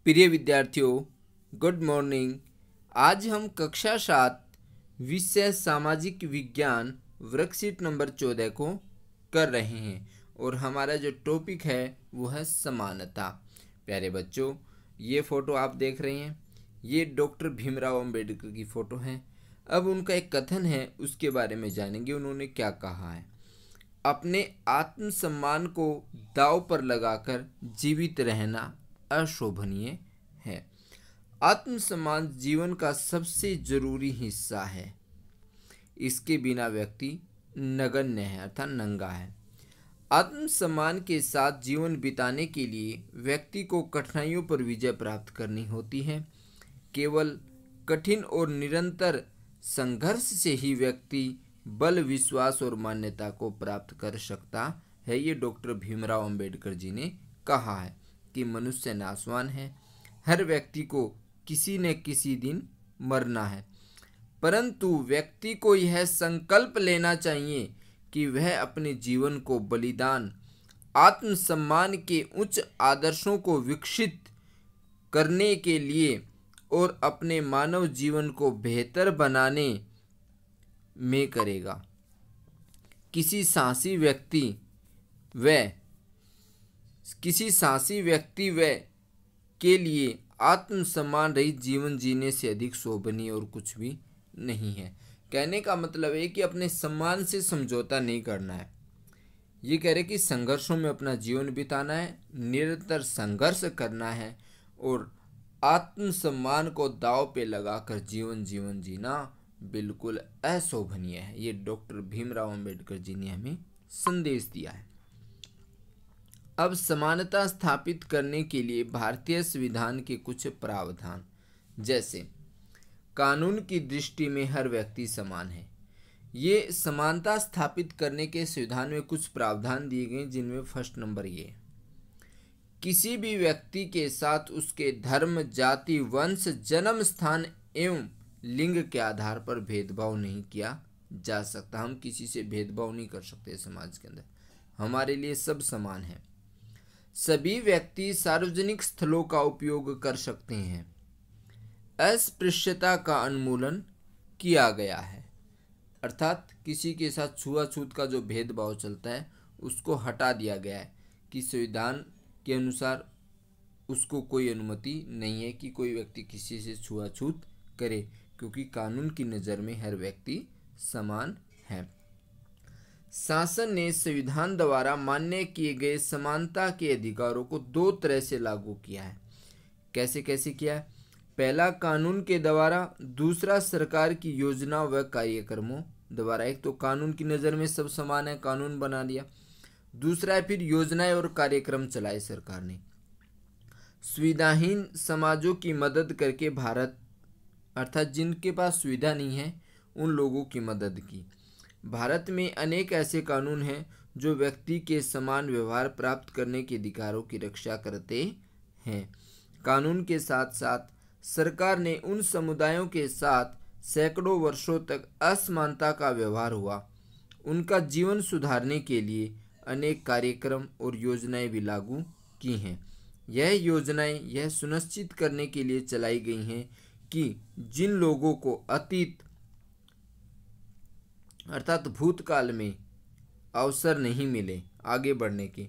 प्रिय विद्यार्थियों, good morning. आज हम कक्षा 7 विषय सामाजिक विज्ञान वर्कशीट नंबर 14 को कर रहे हैं और हमारा जो टॉपिक है वो है समानता। प्यारे बच्चों, ये फ़ोटो आप देख रहे हैं, ये डॉक्टर भीमराव अंबेडकर की फ़ोटो है। अब उनका एक कथन है, उसके बारे में जानेंगे उन्होंने क्या कहा है। अपने आत्मसम्मान को दांव पर लगाकर जीवित रहना अशोभनीय है। आत्मसम्मान जीवन का सबसे जरूरी हिस्सा है। इसके बिना व्यक्ति नगण्य है अर्थात नंगा है। आत्मसम्मान के साथ जीवन बिताने के लिए व्यक्ति को कठिनाइयों पर विजय प्राप्त करनी होती है। केवल कठिन और निरंतर संघर्ष से ही व्यक्ति बल, विश्वास और मान्यता को प्राप्त कर सकता है। ये डॉक्टर भीमराव अंबेडकर जी ने कहा है कि मनुष्य नाशवान है, हर व्यक्ति को किसी न किसी दिन मरना है, परंतु व्यक्ति को यह संकल्प लेना चाहिए कि वह अपने जीवन को बलिदान, आत्मसम्मान के उच्च आदर्शों को विकसित करने के लिए और अपने मानव जीवन को बेहतर बनाने में करेगा। किसी साहसी व्यक्ति व के लिए आत्मसम्मान रहित जीवन जीने से अधिक शोभनीय और कुछ भी नहीं है। कहने का मतलब है कि अपने सम्मान से समझौता नहीं करना है। ये कह रहे कि संघर्षों में अपना जीवन बिताना है, निरंतर संघर्ष करना है और आत्मसम्मान को दांव पे लगाकर जीवन जीना बिल्कुल अशोभनीय है। ये डॉक्टर भीमराव अंबेडकर जी ने हमें संदेश दिया है। अब समानता स्थापित करने के लिए भारतीय संविधान के कुछ प्रावधान, जैसे कानून की दृष्टि में हर व्यक्ति समान है। ये समानता स्थापित करने के संविधान में कुछ प्रावधान दिए गए, जिनमें फर्स्ट नंबर ये, किसी भी व्यक्ति के साथ उसके धर्म, जाति, वंश, जन्म स्थान एवं लिंग के आधार पर भेदभाव नहीं किया जा सकता। हम किसी से भेदभाव नहीं कर सकते समाज के अंदर, हमारे लिए सब समान है। सभी व्यक्ति सार्वजनिक स्थलों का उपयोग कर सकते हैं। अस्पृश्यता का उन्मूलन किया गया है, अर्थात किसी के साथ छुआछूत का जो भेदभाव चलता है उसको हटा दिया गया है कि संविधान के अनुसार उसको कोई अनुमति नहीं है कि कोई व्यक्ति किसी से छुआछूत करे, क्योंकि कानून की नज़र में हर व्यक्ति समान है। शासन ने संविधान द्वारा मान्य किए गए समानता के अधिकारों को दो तरह से लागू किया है। कैसे कैसे किया है? पहला कानून के द्वारा, दूसरा सरकार की योजना व कार्यक्रमों द्वारा। एक तो कानून की नज़र में सब समान है, कानून बना दिया। दूसरा है फिर योजनाएं और कार्यक्रम चलाए सरकार ने। सुविधाहीन समाजों की मदद करके भारत, अर्थात जिनके पास सुविधा नहीं है उन लोगों की मदद की। भारत में अनेक ऐसे कानून हैं जो व्यक्ति के समान व्यवहार प्राप्त करने के अधिकारों की रक्षा करते हैं। कानून के साथ साथ सरकार ने उन समुदायों के साथ सैकड़ों वर्षों तक असमानता का व्यवहार हुआ, उनका जीवन सुधारने के लिए अनेक कार्यक्रम और योजनाएं भी लागू की हैं। यह योजनाएं यह सुनिश्चित करने के लिए चलाई गई हैं कि जिन लोगों को अतीत अर्थात भूतकाल में अवसर नहीं मिले आगे बढ़ने के,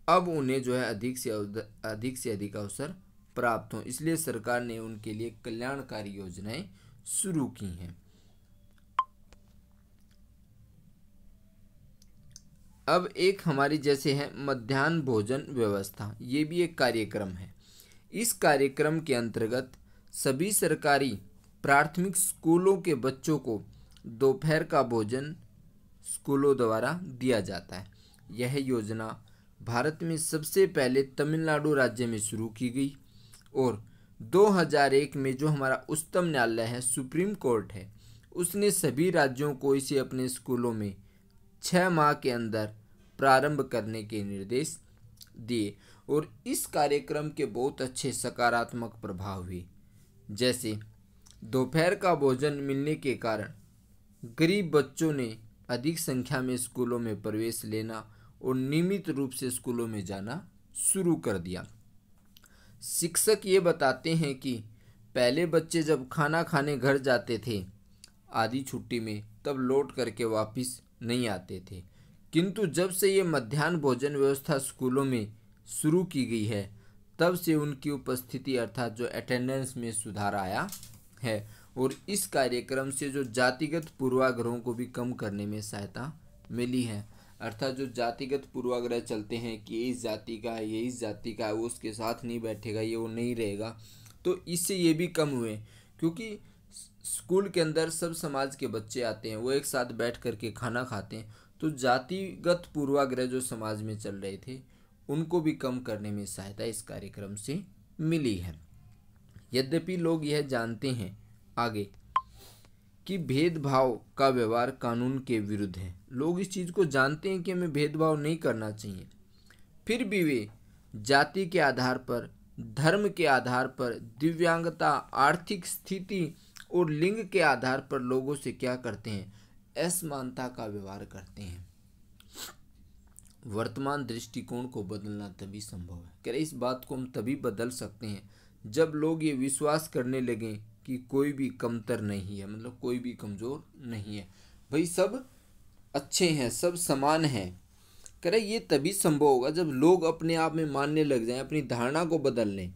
अब उन्हें जो है अधिक से अधिक अवसर प्राप्त हों, इसलिए सरकार ने उनके लिए कल्याणकारी योजनाएं शुरू की हैं। अब एक हमारी जैसे है मध्याह्न भोजन व्यवस्था, ये भी एक कार्यक्रम है। इस कार्यक्रम के अंतर्गत सभी सरकारी प्राथमिक स्कूलों के बच्चों को दोपहर का भोजन स्कूलों द्वारा दिया जाता है। यह योजना भारत में सबसे पहले तमिलनाडु राज्य में शुरू की गई और 2001 में जो हमारा उच्चतम न्यायालय है, सुप्रीम कोर्ट है, उसने सभी राज्यों को इसे अपने स्कूलों में 6 माह के अंदर प्रारंभ करने के निर्देश दिए और इस कार्यक्रम के बहुत अच्छे सकारात्मक प्रभाव हुए। जैसे दोपहर का भोजन मिलने के कारण गरीब बच्चों ने अधिक संख्या में स्कूलों में प्रवेश लेना और नियमित रूप से स्कूलों में जाना शुरू कर दिया। शिक्षक ये बताते हैं कि पहले बच्चे जब खाना खाने घर जाते थे आधी छुट्टी में, तब लौट करके वापस नहीं आते थे, किंतु जब से ये मध्याह्न भोजन व्यवस्था स्कूलों में शुरू की गई है, तब से उनकी उपस्थिति अर्थात जो अटेंडेंस में सुधार आया है। और इस कार्यक्रम से जो जातिगत पूर्वाग्रहों को भी कम करने में सहायता मिली है। अर्थात जो जातिगत पूर्वाग्रह चलते हैं कि ये इस जाति का है, ये इस जाति का है, वो उसके साथ नहीं बैठेगा, ये वो नहीं रहेगा, तो इससे ये भी कम हुए, क्योंकि स्कूल के अंदर सब समाज के बच्चे आते हैं, वो एक साथ बैठ करके खाना खाते हैं, तो जातिगत पूर्वाग्रह जो समाज में चल रहे थे उनको भी कम करने में सहायता इस कार्यक्रम से मिली है। यद्यपि लोग यह जानते हैं आगे कि भेदभाव का व्यवहार कानून के विरुद्ध है, लोग इस चीज़ को जानते हैं कि हमें भेदभाव नहीं करना चाहिए, फिर भी वे जाति के आधार पर, धर्म के आधार पर, दिव्यांगता, आर्थिक स्थिति और लिंग के आधार पर लोगों से क्या करते हैं, असमानता का व्यवहार करते हैं। वर्तमान दृष्टिकोण को बदलना तभी संभव है। कह रहे इस बात को हम तभी बदल सकते हैं जब लोग ये विश्वास करने लगें कि कोई भी कमतर नहीं है, मतलब कोई भी कमज़ोर नहीं है, भाई सब अच्छे हैं, सब समान हैं। कह रहे ये तभी संभव होगा जब लोग अपने आप में मानने लग जाएं, अपनी धारणा को बदल लें,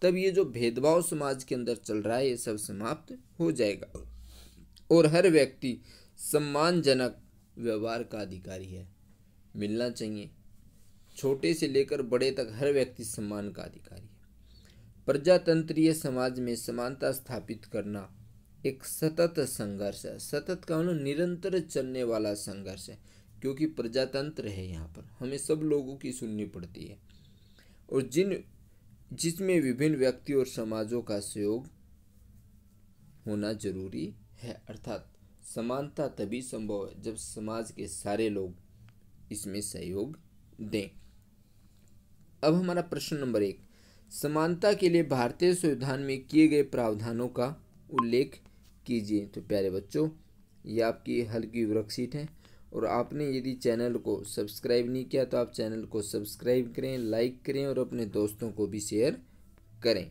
तब ये जो भेदभाव समाज के अंदर चल रहा है ये सब समाप्त हो जाएगा और हर व्यक्ति सम्मानजनक व्यवहार का अधिकारी है। मिलना चाहिए, छोटे से लेकर बड़े तक हर व्यक्ति सम्मान का अधिकारी है। प्रजातंत्रीय समाज में समानता स्थापित करना एक सतत संघर्ष है। सतत का मतलब निरंतर चलने वाला संघर्ष है, क्योंकि प्रजातंत्र है, यहाँ पर हमें सब लोगों की सुननी पड़ती है और जिसमें विभिन्न व्यक्ति और समाजों का सहयोग होना जरूरी है। अर्थात समानता तभी संभव है जब समाज के सारे लोग इसमें सहयोग दें। अब हमारा प्रश्न नंबर 1, समानता के लिए भारतीय संविधान में किए गए प्रावधानों का उल्लेख कीजिए। तो प्यारे बच्चों, ये आपकी हल की वर्कशीट है और आपने यदि चैनल को सब्सक्राइब नहीं किया तो आप चैनल को सब्सक्राइब करें, लाइक करें और अपने दोस्तों को भी शेयर करें।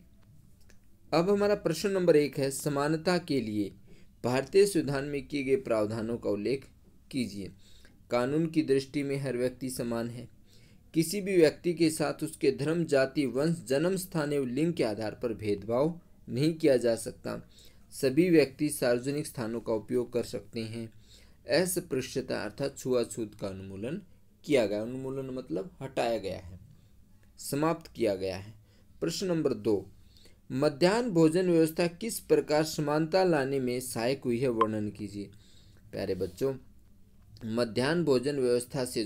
अब हमारा प्रश्न नंबर 1 है, समानता के लिए भारतीय संविधान में किए गए प्रावधानों का उल्लेख कीजिए। कानून की दृष्टि में हर व्यक्ति समान है। किसी भी व्यक्ति के साथ उसके धर्म, जाति, वंश, जन्म स्थान एवं लिंग के आधार पर भेदभाव नहीं किया जा सकता। सभी व्यक्ति सार्वजनिक स्थानों का उपयोग कर सकते हैं। अस्पृश्यता अर्थात छुआछूत का उन्मूलन किया गया। उन्मूलन मतलब हटाया गया है, समाप्त किया गया है। प्रश्न नंबर 2, मध्याह्न भोजन व्यवस्था किस प्रकार समानता लाने में सहायक हुई है, वर्णन कीजिए। प्यारे बच्चों, मध्याह्न भोजन व्यवस्था से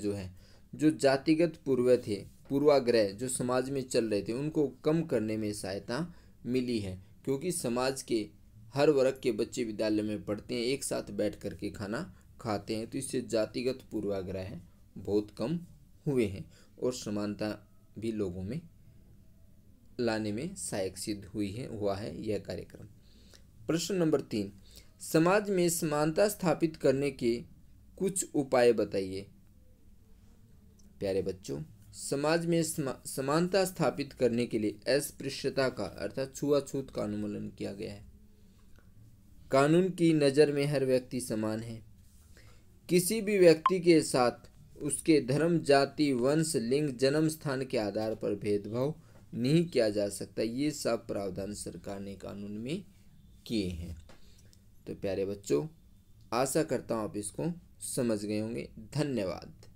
जो जातिगत पूर्वाग्रह जो समाज में चल रहे थे उनको कम करने में सहायता मिली है, क्योंकि समाज के हर वर्ग के बच्चे विद्यालय में पढ़ते हैं, एक साथ बैठ करके खाना खाते हैं, तो इससे जातिगत पूर्वाग्रह बहुत कम हुए हैं और समानता भी लोगों में लाने में सहायक सिद्ध हुआ है यह कार्यक्रम। प्रश्न नंबर 3, समाज में समानता स्थापित करने के कुछ उपाय बताइए। प्यारे बच्चों, समाज में समानता स्थापित करने के लिए अस्पृश्यता का अर्थात छुआछूत का उन्मूलन किया गया है। कानून की नज़र में हर व्यक्ति समान है। किसी भी व्यक्ति के साथ उसके धर्म, जाति, वंश, लिंग, जन्म स्थान के आधार पर भेदभाव नहीं किया जा सकता। ये सब प्रावधान सरकार ने कानून में किए हैं। तो प्यारे बच्चों, आशा करता हूँ आप इसको समझ गए होंगे। धन्यवाद।